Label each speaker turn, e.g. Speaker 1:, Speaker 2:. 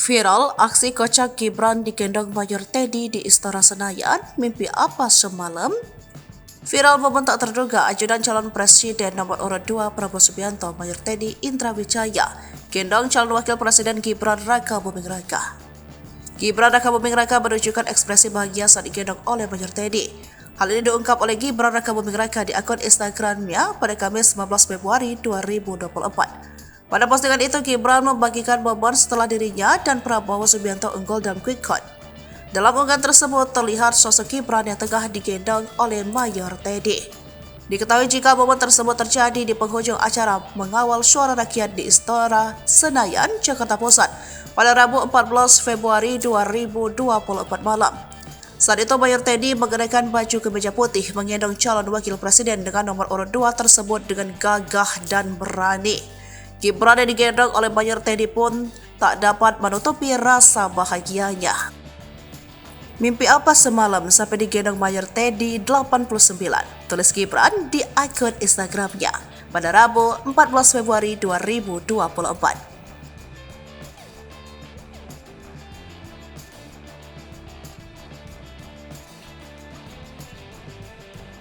Speaker 1: Viral aksi kocak Gibran digendong Mayor Teddy di Istora Senayan, mimpi apa semalam? Viral momen tak terduga ajudan calon presiden nomor urut 2 Prabowo Subianto Mayor Teddy Indra Wijaya gendong calon wakil presiden Gibran Raka Buming Raka. Gibran Raka Buming Raka menunjukkan ekspresi bahagia saat digendong oleh Mayor Teddy. Hal ini diungkap oleh Gibran Raka Buming Raka di akun Instagramnya pada Kamis 19 Februari 2024. Pada postingan itu, Gibran membagikan momen setelah dirinya dan Prabowo Subianto unggul dalam quick count. Dalam unggahan tersebut terlihat sosok Gibran yang tengah digendong oleh Mayor Teddy. Diketahui jika momen tersebut terjadi di penghujung acara mengawal suara rakyat di Istora Senayan, Jakarta Pusat pada Rabu 14 Februari 2024 malam. Saat itu Mayor Teddy mengenakan baju kemeja putih menggendong calon wakil presiden dengan nomor urut 2 tersebut dengan gagah dan berani. Gibran yang digendong oleh Mayor Teddy pun tak dapat menutupi rasa bahagianya. Mimpi apa semalam sampai digendong Mayor Teddy 89, tulis Gibran di akun Instagramnya pada Rabu 14 Februari 2024.